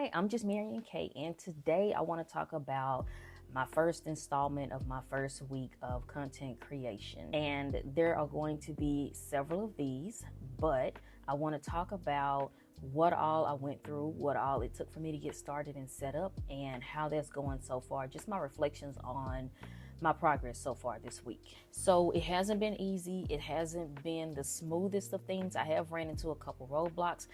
Hi, I'm just Marion K, and today I want to talk about my first installment of my first week of content creation. And there are going to be several of these, but I want to talk about what all I went through, what all it took for me to get started and set up, and how that's going so far. Just my reflections on my progress so far this week. So it hasn't been easy. It hasn't been the smoothest of things. I have ran into a couple roadblocks,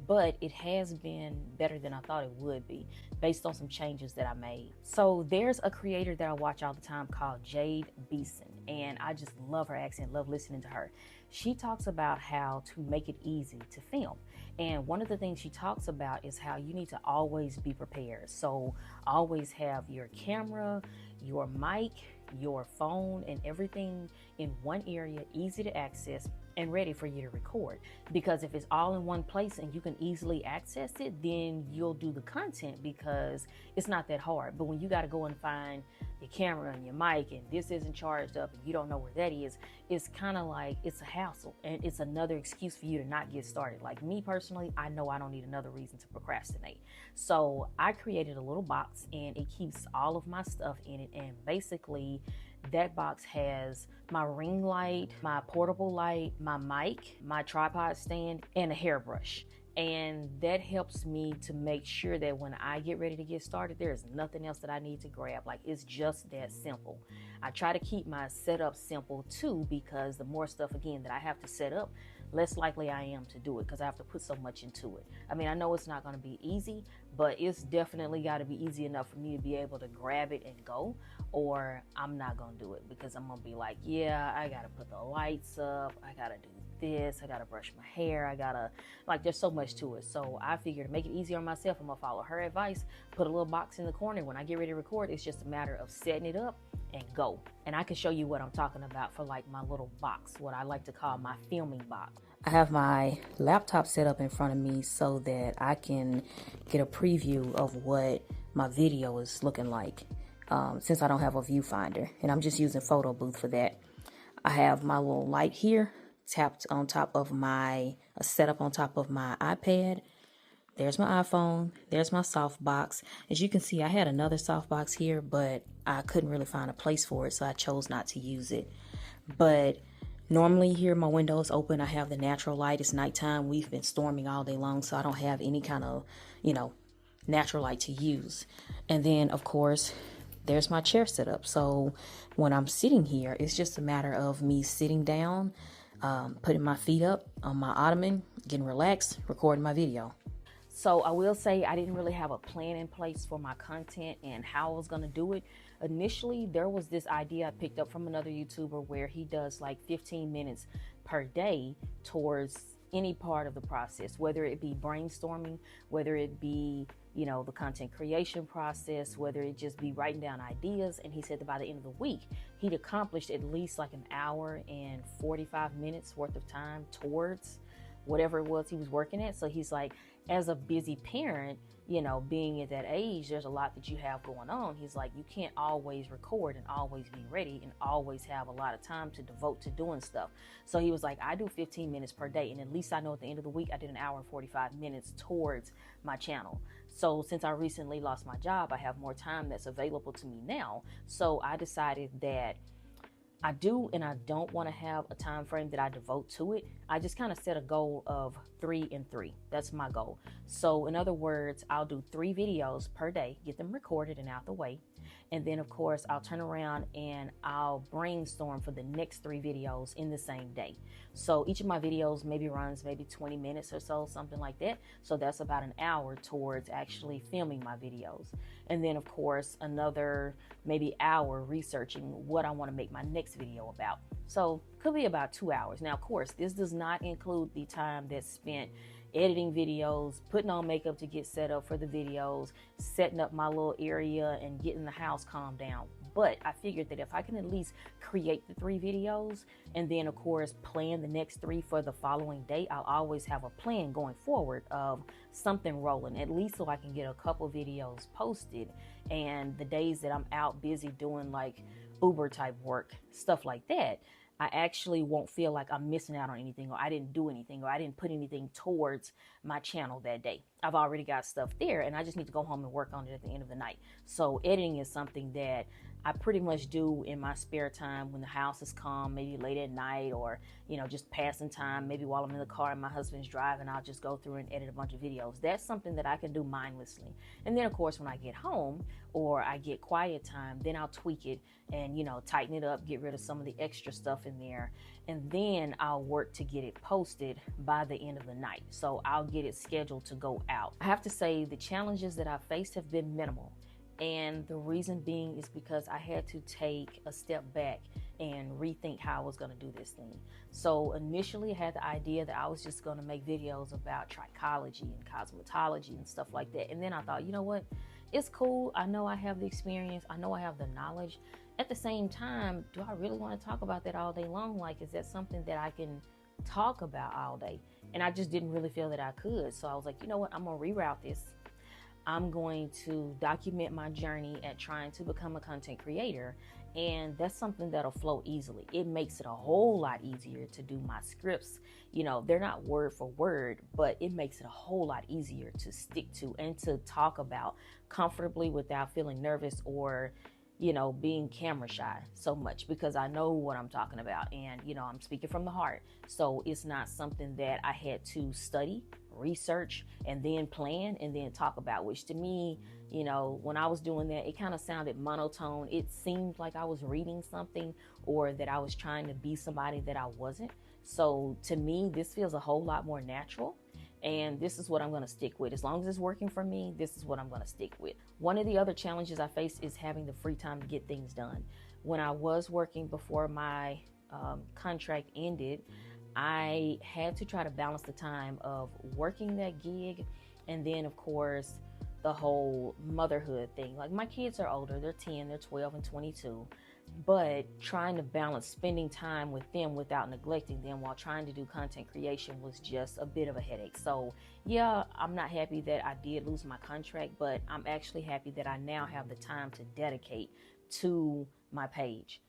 but it has been better than I thought it would be based on some changes that I made. So there's a creator that I watch all the time called Jade Beeson, and I just love her accent, love listening to her. She talks about how to make it easy to film. And one of the things she talks about is how you need to always be prepared. So always have your camera, your mic, your phone, and everything in one area, easy to access and ready for you to record. Because if it's all in one place and you can easily access it, then you'll do the content because it's not that hard. But when you got to go and find your camera and your mic and this isn't charged up and you don't know where that is, it's kind of like it's a hassle and it's another excuse for you to not get started. Like me personally, I know I don't need another reason to procrastinate. So I created a little box and it keeps all of my stuff in it. And basically that box has my ring light, my portable light, my mic, my tripod stand, and a hairbrush. And that helps me to make sure that when I get ready to get started, there's nothing else that I need to grab. Like, it's just that simple. I try to keep my setup simple too, because the more stuff, again, that I have to set up, less likely I am to do it because I have to put so much into it. I mean, I know it's not going to be easy, but it's definitely got to be easy enough for me to be able to grab it and go, or I'm not going to do it because I'm going to be like, yeah, I got to put the lights up. I got to do this. I got to brush my hair. There's so much to it. So I figured to make it easier on myself, I'm going to follow her advice, put a little box in the corner. When I get ready to record, it's just a matter of setting it up and go. And I can show you what I'm talking about for like my little box, what I like to call my filming box. I have my laptop set up in front of me so that I can get a preview of what my video is looking like, since I don't have a viewfinder, and I'm just using Photo Booth for that. I have my little light here tapped on top of set up on top of my iPad. There's my iPhone. There's my softbox. As you can see, I had another softbox here, but I couldn't really find a place for it, so I chose not to use it. But normally here, my window is open. I have the natural light. It's nighttime. We've been storming all day long, so I don't have any kind of, natural light to use. And then, of course, there's my chair set up. So when I'm sitting here, it's just a matter of me sitting down, putting my feet up on my ottoman, getting relaxed, recording my video. So I will say I didn't really have a plan in place for my content and how I was going to do it. Initially, there was this idea I picked up from another YouTuber where he does like 15 minutes per day towards any part of the process, whether it be brainstorming, whether it be, the content creation process, whether it just be writing down ideas. And he said that by the end of the week, he'd accomplished at least like an hour and 45 minutes worth of time towards whatever it was he was working at. So he's like, as a busy parent, being at that age, there's a lot that you have going on. He's like, you can't always record and always be ready and always have a lot of time to devote to doing stuff. So he was like, I do 15 minutes per day. And at least I know at the end of the week, I did an hour and 45 minutes towards my channel. So since I recently lost my job, I have more time that's available to me now. So I decided that I do and I don't want to have a time frame that I devote to it. I just kind of set a goal of 3 and 3. That's my goal. So in other words, I'll do 3 videos per day, get them recorded and out the way. And then of course, I'll turn around and I'll brainstorm for the next 3 videos in the same day. So each of my videos maybe runs 20 minutes or so, something like that. So that's about an hour towards actually filming my videos. And then of course, another maybe hour researching what I want to make my next video about. So could be about 2 hours. Now, of course, this does not include the time that's spent editing videos, putting on makeup to get set up for the videos, setting up my little area and getting the house calmed down. But I figured that if I can at least create the 3 videos and then of course plan the next 3 for the following day, I'll always have a plan going forward of something rolling, at least so I can get a couple videos posted. And the days that I'm out busy doing like Uber type work, stuff like that, I actually won't feel like I'm missing out on anything, or I didn't do anything, or I didn't put anything towards my channel that day. I've already got stuff there and I just need to go home and work on it at the end of the night. So editing is something that I pretty much do in my spare time when the house is calm, maybe late at night, or, you know, just passing time. Maybe while I'm in the car and my husband's driving, I'll just go through and edit a bunch of videos. That's something that I can do mindlessly. And then, of course, when I get home or I get quiet time, then I'll tweak it and, you know, tighten it up, get rid of some of the extra stuff in there. And then I'll work to get it posted by the end of the night. So I'll get it scheduled to go out. I have to say the challenges that I've faced have been minimal. And the reason being is because I had to take a step back and rethink how I was going to do this thing. So initially I had the idea that I was just going to make videos about trichology and cosmetology and stuff like that. And then I thought, you know what? It's cool. I know I have the experience. I know I have the knowledge. At the same time, do I really want to talk about that all day long? Like, is that something that I can talk about all day? And I just didn't really feel that I could. So I was like, you know what? I'm going to reroute this. I'm going to document my journey at trying to become a content creator. And that's something that'll flow easily. It makes it a whole lot easier to do my scripts. You know, they're not word for word, but it makes it a whole lot easier to stick to and to talk about comfortably without feeling nervous or, you know, being camera shy so much, because I know what I'm talking about and, you know, I'm speaking from the heart. So it's not something that I had to study, research, and then plan and then talk about, which to me, you know, when I was doing that, it kind of sounded monotone. It seemed like I was reading something or that I was trying to be somebody that I wasn't. So to me, this feels a whole lot more natural. And this is what I'm going to stick with. As long as it's working for me, this is what I'm going to stick with. One of the other challenges I face is having the free time to get things done. When I was working before my contract ended, I had to try to balance the time of working that gig and then, of course, the whole motherhood thing. Like, my kids are older. They're 10, they're 12, and 22. But trying to balance spending time with them without neglecting them while trying to do content creation was just a bit of a headache. So yeah, I'm not happy that I did lose my contract, but I'm actually happy that I now have the time to dedicate to my page.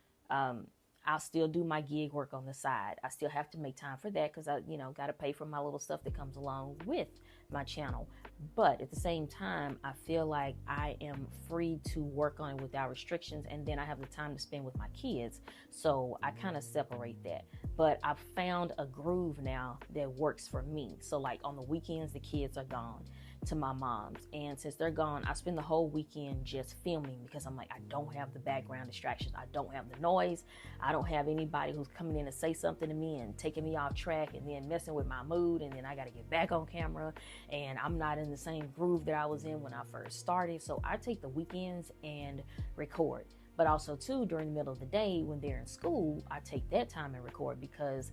I'll still do my gig work on the side. I still have to make time for that because I, you know, got to pay for my little stuff that comes along with my channel. But at the same time, I feel like I am free to work on it without restrictions, and then I have the time to spend with my kids. So I kind of separate that. But I've found a groove now that works for me. So like on the weekends, the kids are gone to my mom's, and since they're gone, I spend the whole weekend just filming because I'm like, I don't have the background distractions. I don't have the noise. I don't have anybody who's coming in to say something to me and taking me off track and then messing with my mood, and then I got to get back on camera, and I'm not in the same groove that I was in when I first started. So I take the weekends and record. But also too, during the middle of the day when they're in school, I take that time and record because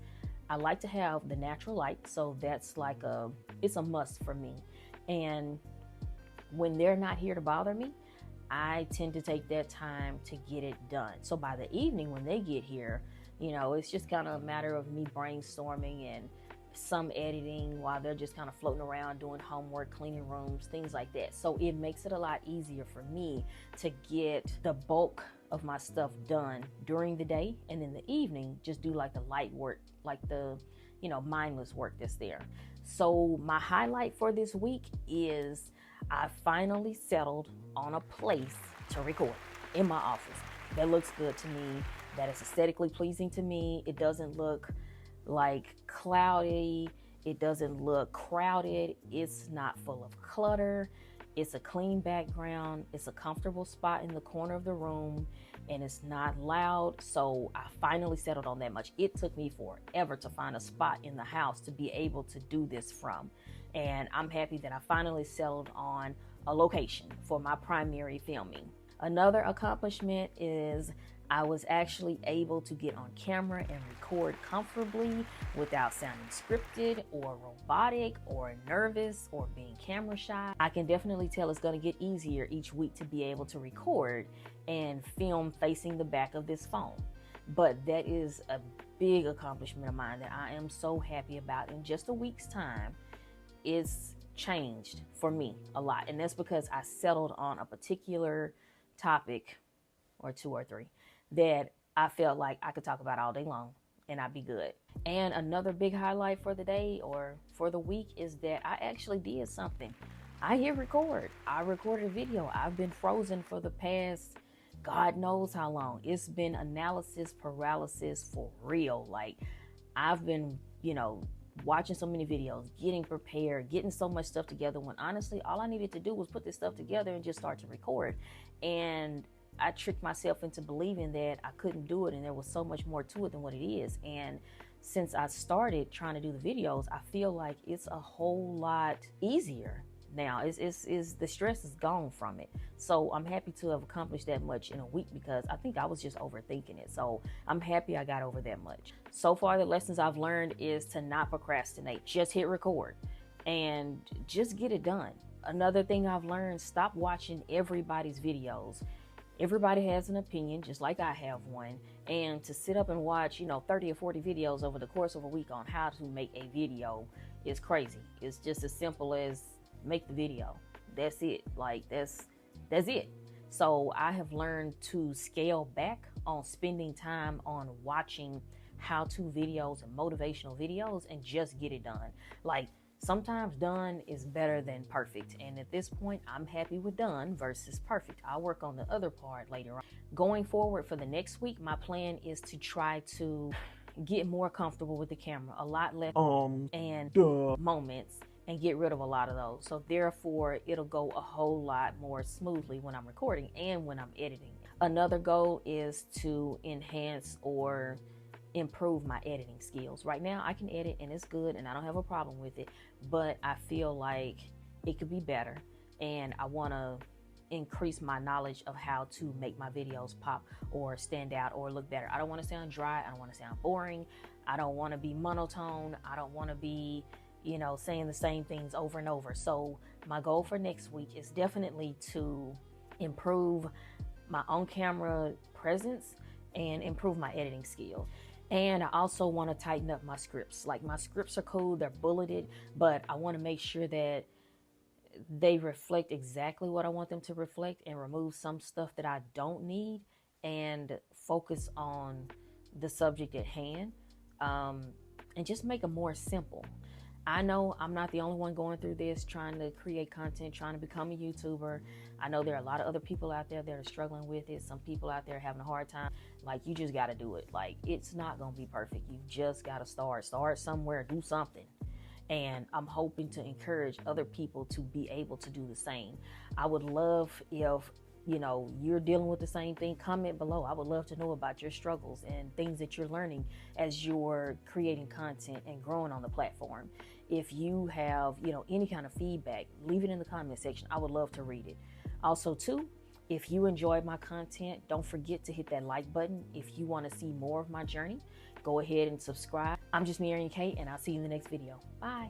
I like to have the natural light. So that's like it's a must for me. And when they're not here to bother me, I tend to take that time to get it done. So by the evening when they get here, you know, it's just kind of a matter of me brainstorming and some editing while they're just kind of floating around doing homework, cleaning rooms, things like that. So it makes it a lot easier for me to get the bulk of my stuff done during the day, and in the evening just do like the light work, like the, you know, mindless work that's there. So my highlight for this week is I finally settled on a place to record in my office that looks good to me, that is aesthetically pleasing to me. It doesn't look like cloudy. It doesn't look crowded. It's not full of clutter. It's a clean background. It's a comfortable spot in the corner of the room, and it's not loud. So I finally settled on that much. It took me forever to find a spot in the house to be able to do this from. And I'm happy that I finally settled on a location for my primary filming. Another accomplishment is I was actually able to get on camera and record comfortably without sounding scripted or robotic or nervous or being camera shy. I can definitely tell it's going to get easier each week to be able to record and film facing the back of this phone. But that is a big accomplishment of mine that I am so happy about. In just a week's time, it's changed for me a lot. And that's because I settled on a particular topic or two or three that I felt like I could talk about all day long and I'd be good. And another big highlight for the day or for the week is that I actually did something I hit record. I recorded a video. I've been frozen for the past God knows how long. It's been analysis paralysis for real. Like, I've been, watching so many videos, getting prepared, getting so much stuff together, when honestly all I needed to do was put this stuff together and just start to record. And I tricked myself into believing that I couldn't do it and there was so much more to it than what it is. And since I started trying to do the videos, I feel like it's a whole lot easier now. Is the stress is gone from it. So I'm happy to have accomplished that much in a week, because I think I was just overthinking it. So I'm happy I got over that much. So far, the lessons I've learned is to not procrastinate. Just hit record and just get it done. Another thing I've learned, stop watching everybody's videos. Everybody has an opinion, just like I have one. And to sit up and watch, 30 or 40 videos over the course of a week on how to make a video is crazy. It's just as simple as make the video. That's it. Like, that's it. So I have learned to scale back on spending time on watching how-to videos and motivational videos and just get it done. Like, sometimes done is better than perfect. And at this point, I'm happy with done versus perfect. I'll work on the other part later on. Going forward for the next week, my plan is to try to get more comfortable with the camera, a lot less moments, and get rid of a lot of those. So therefore, it'll go a whole lot more smoothly when I'm recording and when I'm editing. Another goal is to enhance or improve my editing skills. Right now, I can edit and it's good and I don't have a problem with it, but I feel like it could be better, and I want to increase my knowledge of how to make my videos pop or stand out or look better. I don't want to sound dry. I don't want to sound boring. I don't want to be monotone. I don't want to be saying the same things over and over. So my goal for next week is definitely to improve my on-camera presence and improve my editing skill. And I also want to tighten up my scripts. Like, my scripts are cool, they're bulleted, but I want to make sure that they reflect exactly what I want them to reflect and remove some stuff that I don't need and focus on the subject at hand, and just make them more simple. I know I'm not the only one going through this, trying to create content, trying to become a YouTuber. I know there are a lot of other people out there that are struggling with it. Some people out there having a hard time. Like, you just got to do it. Like, it's not going to be perfect. You just got to start somewhere, do something. And I'm hoping to encourage other people to be able to do the same. I would love if you're dealing with the same thing, comment below. I would love to know about your struggles and things that you're learning as you're creating content and growing on the platform. If you have, any kind of feedback, leave it in the comment section. I would love to read it. Also, too, if you enjoyed my content, don't forget to hit that like button. If you want to see more of my journey, go ahead and subscribe. I'm just Mary Kate, and I'll see you in the next video. Bye.